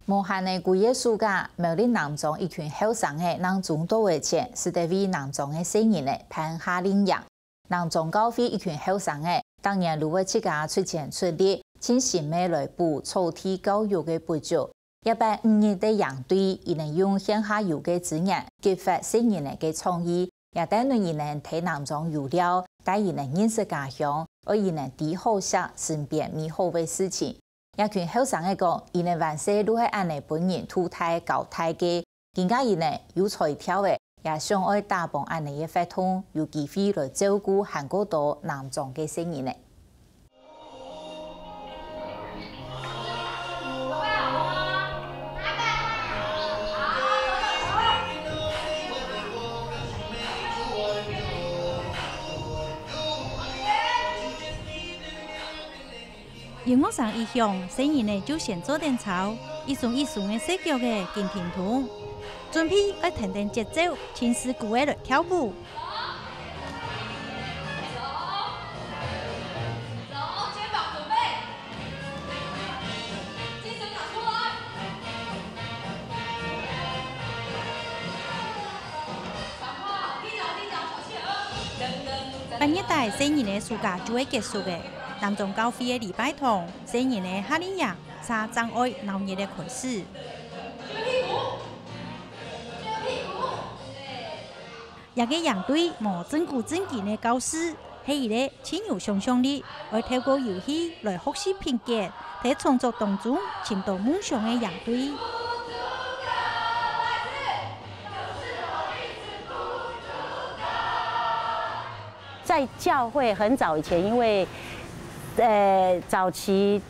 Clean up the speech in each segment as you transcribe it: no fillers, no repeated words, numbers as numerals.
无限的规个暑假，苗栗南庄一群后生的人众多为前，是得为南庄的新人的攀下领养。南庄高飞一群后生的，当年如果自家出钱出力，请新的来补草地教育的不足。一般5年的养队，亦能用乡下有的资源，激发新人的创意，也等于亦能替南庄有料，但亦能认识家乡，而亦能抵好些身边美好的事情。一群后生的讲，伊能万事都系按你本人土太教太嘅，更加伊能有才调的，也想爱打帮按你嘅发通，有机会来照顾韩国岛南庄嘅新人呢。荧幕上一向，新人呢就先做点操，一松一松的细脚嘅跟停通，准备要停定节奏，亲自鼓来跳舞。肩膀准备，精神拿出来。传话，踢脚，小企鹅。半夜大新人的暑假就会结束嘅。南庄高飞的礼拜堂，新人的夏令营，沙障碍闹热的开始。一个营队无正古正健的教师，系伊个亲友想象力，而透过游戏来学习拼结，在创作当中寻到梦想的营队。在教会很早以前，因为早期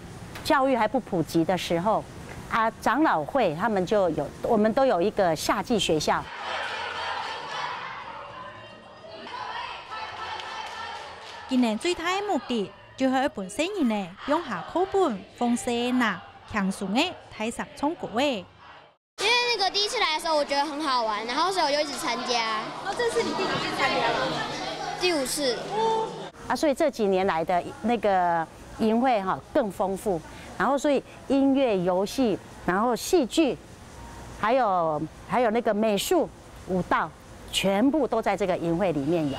教育还不普及的时候，长老会他们就有，我们都有一个夏季学校。今年最大的目的就是要本新人呢，用下课本、放射呐、轻松的台上唱歌诶。因为那个第一次来的时候，我觉得很好玩，然后所以我就一直参加。这是你第几次参加了？第5次。所以这几年来的那个营会更丰富，然后所以音乐、游戏，然后戏剧，还有那个美术、舞蹈，全部都在这个营会里面有。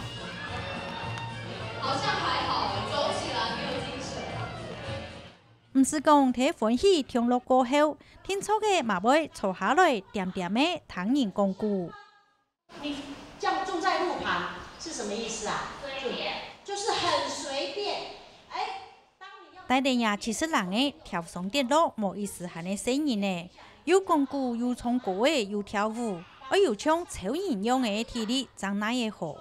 好像还好，走起来没有精神。唔是讲睇欢喜听乐过后，听错嘅嘛会坐下来点点的谈人讲故。你这样种在路旁是什么意思啊？随便。就是很随便，大地呀，其实人诶跳上跌落，无意思喊你新人呢，又讲古又唱歌诶，又跳舞，而又唱超人样诶体力，真乃也好。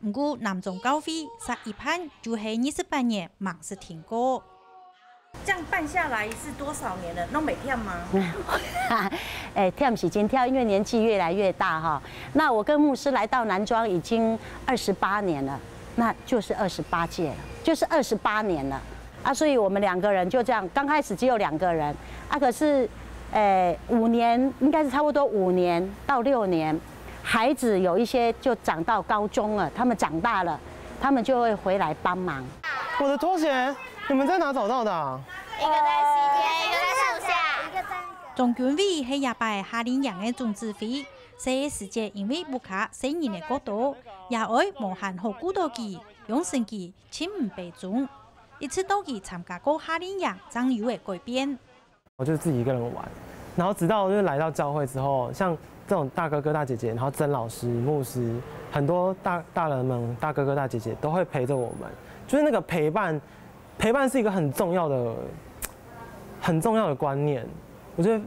不过南庄高飞杀一判就系28年，忙是停过。这样办下来是多少年了？弄每天吗？跳是真跳，因为年纪越来越大哈。那我跟牧师来到南庄已经28年了。那就是28届了，就是28年了所以我们2个人就这样，刚开始只有2个人可是5年应该是差不多5年到6年，孩子有一些就长到高中了，他们长大了，他们就会回来帮忙。我的拖鞋，你们在哪找到的一个在西边，一个在树下，一个在总军委系28夏令营的总指挥。这时节因为不卡新人的角度，也爱无限好鼓捣佢，养成佢亲唔被中。一次到佢参加过夏令营，真有的改变。我就自己一个人玩，然后直到就是来到教会之后，像这种大哥哥大姐姐，然后曾老师、牧师，很多大人们、大哥哥大姐姐都会陪着我们，就是那个陪伴是一个很重要的观念，我觉得。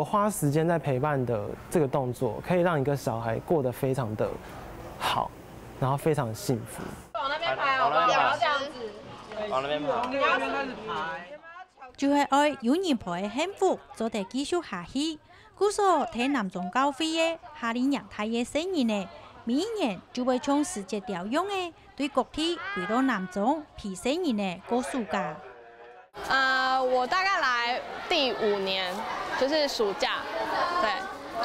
花时间在陪伴的这个动作，可以让一个小孩过得非常的好，然后非常幸福。往那边排，好不好？不要这样子。往那边排。你要开始排。就系爱有人陪的幸福，做得继续下去。故说睇南庄高飞的夏令营太嘅新人呢，每一年就会从世界调用的对各地回到南庄陪新人的过暑假。我大概来第5年，就是暑假，对，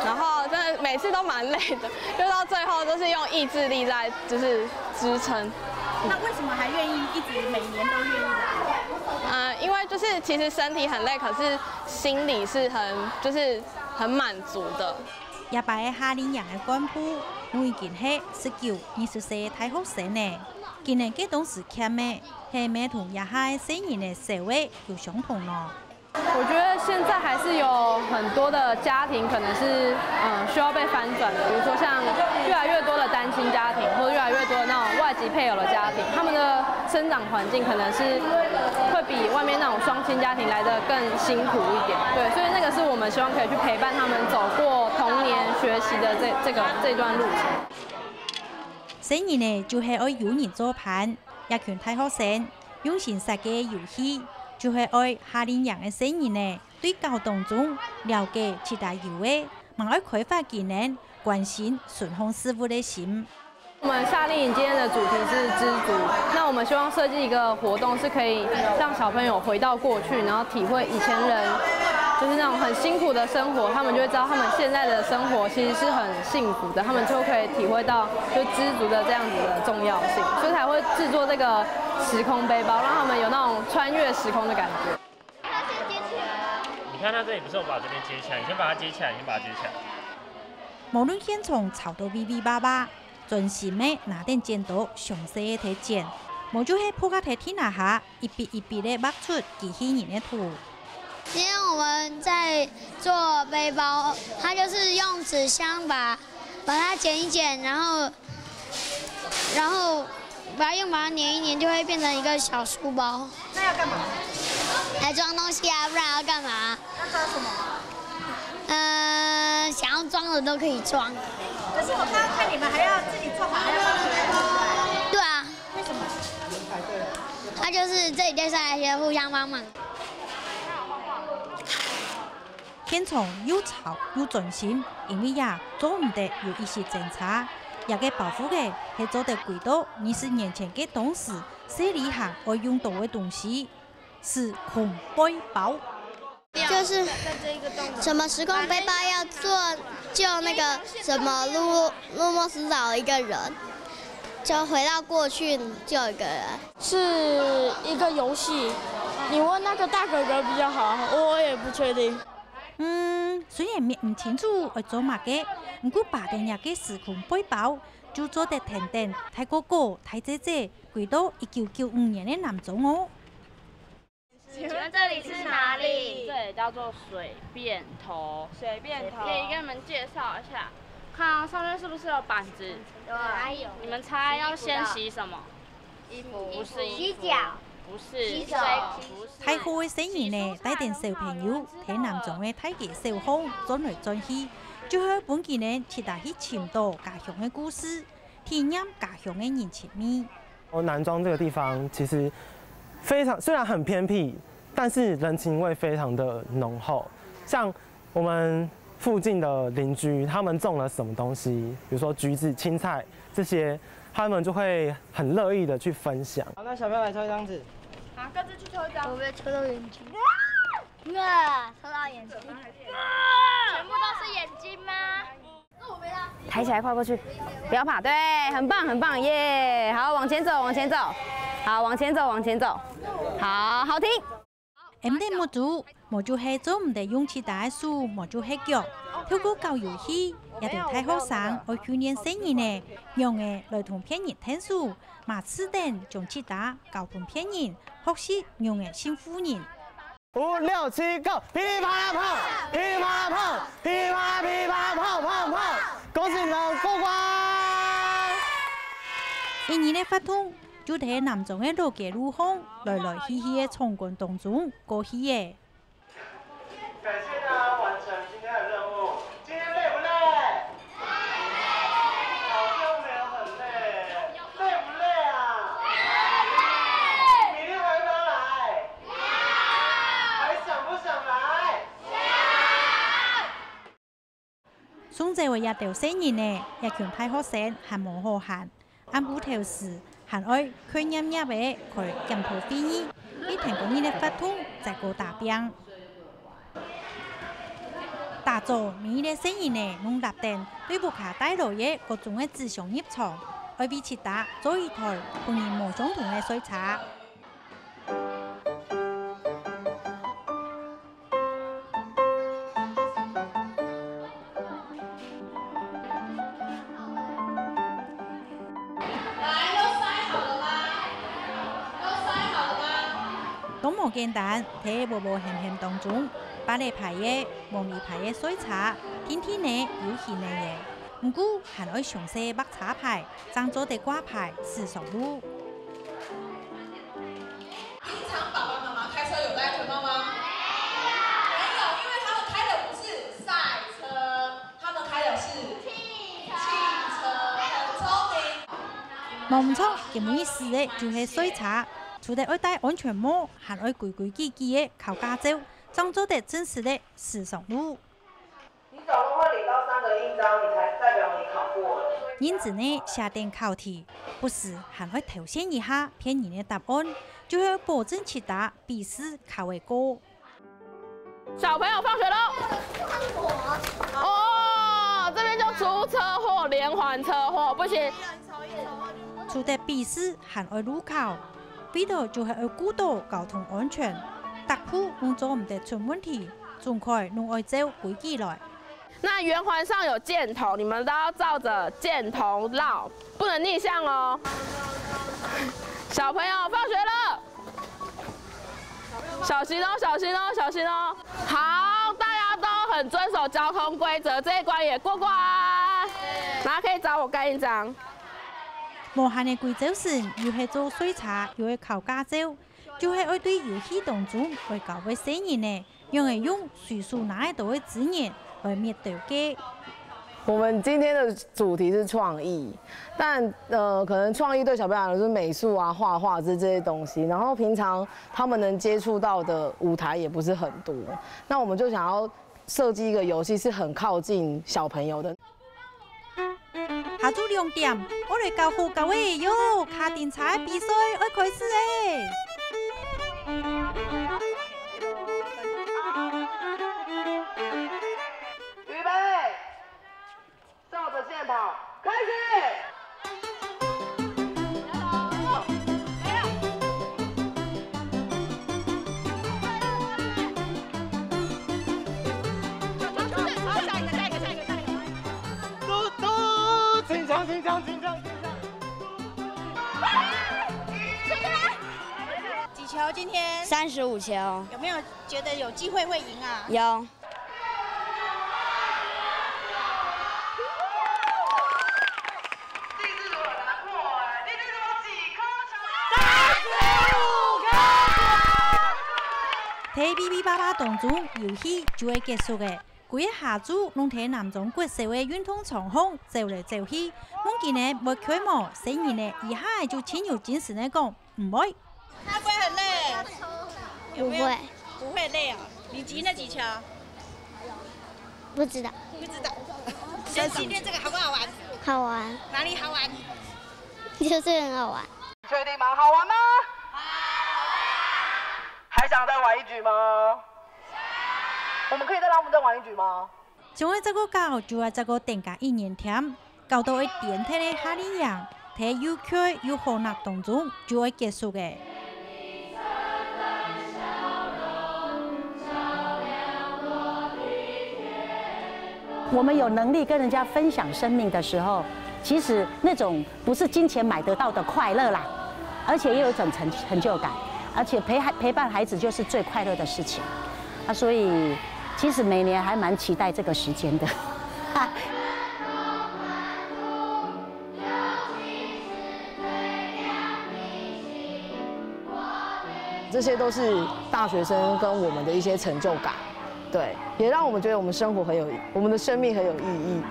然后真的每次都蛮累的，就到最后都是用意志力在就是支撑。那为什么还愿意一直每年都愿意来？因为就是其实身体很累，可是心里是很满足的。也把夏令营的干部，我已经是19、20歲大學生呢。今年嘅當時欠的，係咪同也係成人的社會有相同呢？我觉得现在还是有很多的家庭可能是需要被翻转的，比如说像越来越多的单亲家庭，或者越来越多的那种外籍配偶的家庭，他们的生长环境可能是会比外面那种双亲家庭来的更辛苦一点。对，所以那个是我们希望可以去陪伴他们走过童年学习的这段路程。成人呢就係愛有人做伴，一群大學生用心設計遊戲。就係愛夏令營嘅成人呢，對交通中了解其他遊嘅，蠻愛開發技能，關心順風事務的心。我们夏令营今天的主题是知足，那我们希望设计一个活动，是可以让小朋友回到过去，然后体会以前人就是那种很辛苦的生活，他们就会知道他们现在的生活其实是很幸福的，他们就可以体会到就知足的这样子的重要性，所以才会制作这个时空背包，让他们有那种穿越时空的感觉。你看它这里不是我把这边接起来，你先把它接起来，你先把它接起来。無論現場吵到嗶嗶叭叭，專心的拿點剪刀詳細的剪，無就係鋪個台天下下，一筆一筆的畫出機器人的圖。今天我们在做背包，它就是用紙箱把它剪一剪，然后把它粘一粘，就会变成一个小书包。那要干嘛？来装东西啊，不然要干嘛？要装什么？想要装的都可以装。可是我刚刚看你们还要自己做好，还要帮你们做。对啊。为什么？他就是这里介绍一些互相帮忙。現場又吵又專心，因為也做唔得有一些偵查，也嘅保護嘅係做得幾多20年前嘅當時設立下愛用到嘅東西，時空背包。就是什么时空背包要做救那个什么路莫斯岛的一个人，就回到过去救一个人。是一个游戏，你问那个大哥哥比较好，我也不确定。雖然唔清楚愛做乜嘅，不過把嘅日嘅時空背包就做得停停，太哥哥、太姐姐，回到1995年嘅南中哦。请问这里是哪里？这里叫做水便头。水便头。可以跟你们介绍一下，看上面是不是有板子？有。你们猜要先洗什麼？衣服。不是衣服。洗腳。不是。洗手。太好嘅生意呢，帶定小朋友睇南中嘅大嘅小巷轉來轉去，就喺本期呢，其他去尋到家鄉嘅故事，體驗家鄉嘅人情味。南莊這個地方其實非常，雖然很偏僻，但是人情味非常的濃厚。像我們附近的鄰居，他們種了什麼東西，比如說橘子、青菜這些，他們就會很樂意的去分享。好，那小朋友來抽一張紙。好，各自去抽一張。我被抽到眼睛。抽到眼睛。全部都是眼睛嗎？抬起來，跨過去，不要怕，對，很棒，很棒，耶！好，往前走，往前走，好，往前走，往前走，好，好停。M D 模組，模組係做唔得用其他書，模組係腳，透過教遊戲，也條太學生愛訓練生意呢，用嘅來同騙人聽書，馬刺等將其他交同騙人，學習用嘅幸福人。5、6、7、9，噼里啪啦碰，噼里啪啦碰，噼里啪啦噼里啪啦碰碰碰，恭喜你們過關！一年的發通就喺南中嘅老街路巷，來來去去嘅闖關當中過去嘅。感謝大家完成今天的任務，今天累不累？好像沒有很累，累不累啊？累！明天還要不要來？還想不想來？送這位一條生人呢，一群大學生係冇好閒，按部條時。還愛佢飲飲嘅佢飲頭飛衣，一聽講呢啲發通就個大病。大做每啲生意呢，弄立定對不卡帶來嘅各種嘅志向入場，愛比其他做一台同人無相同嘅水茶。无简单，喺无无咸咸当中，芭蕾牌嘅、梦里牌嘅水茶，天天呢有戏呢嘅。唔过还爱详细白茶牌、漳州的挂牌、时尚路。平常爸爸妈妈开车有戴安全帽吗？没有，因为他们开的不是赛车，他们开的是汽车，很聪明。冇唔错，咁意思嘅就係水茶。除咗愛戴安全帽，還愛規規矩矩嘅考駕照，漳州的真實的時尚路。你總共會領到3個印章，你才代表你考過了。因此呢，下定考題不時還會挑戰一下騙人嘅答案，就會保證其他筆試考會過。小朋友放學嘍！哦，這邊就出車禍，連環車禍，不行。除咗筆試，還愛路考。為咗就係要顧到交通安全，特步弄做唔得出問題，仲可以弄按照規矩來。那圓環上有箭頭，你們都要照着箭頭繞，不能逆向哦。小朋友放學了，小心哦，小心哦，小心哦。好，大家都很遵守交通規則，這一關也過關。然後可以找我蓋印章。無限嘅規則時，又係做水茶，又係考駕照，就係愛對遊戲當中會教會細人呢，用嚟用隨手拿到嘅資源來滅掉嘅。我們今天的主題是創意，但可能創意對小朋友來說，美術啊、畫畫這些東西，然後平常他們能接觸到的舞台也不是很多，那我們就想要設計一個遊戲，是很靠近小朋友的。下晝2點，我哋教好教會喲，卡丁車比賽要開始誒！預備，照着線跑，開始。几球今天？35球。有没有觉得有机会会赢啊？有。睇BB爸爸當中遊戲就會結束嘅。每一下晝，弄睇南中國社會運動場上走嚟走去，夢見呢冇開幕，細人呢一下就親有精神嚟講唔會。會不會很累？有沒有？不會。不會累啊？你擊了幾球？不知道。不知道。今天這個好不好玩？好玩。哪裡好玩？就是很好玩。確定嗎？好玩嗎？還想再玩一局嗎？我們可以再讓我們再玩一局嗎？從喺這個搞就係這個定價1年添，搞到一電梯嘅夏令營，睇有趣有好難當中就會結束嘅。我們有能力跟人家分享生命的時候，其實那種不是金錢買得到的快樂啦，而且也有一種成就感，而且陪伴孩子就是最快樂的事情。所以其實每年還蠻期待這個時間的。這些都是大學生跟我們的一些成就感，對，也讓我們覺得我們生活很有，我們的生命很有意義。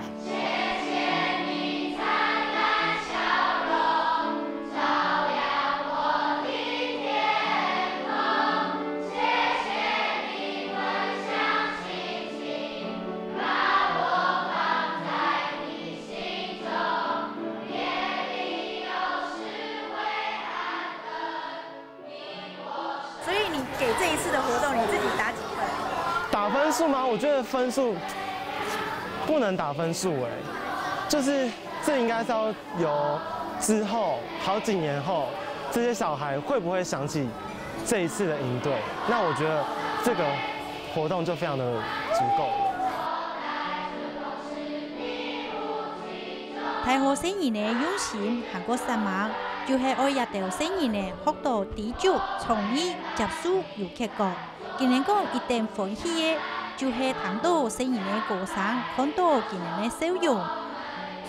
給這一次的活動，你自己打幾分？打分數嗎？我覺得分數不能打分數哎，就是這應該是要由之後好幾年後，這些小孩會不會想起這一次的營隊？那我覺得這個活動就非常的足夠了。睇好細人嘅用心，行過10萬，就是愛一條新人呢學到知足、創意、接受有結果。今年講一定歡喜嘅，就是睇到新人嘅過程，看到今年嘅笑容。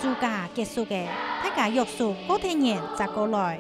暑假結束嘅，大家約束過天年再過來。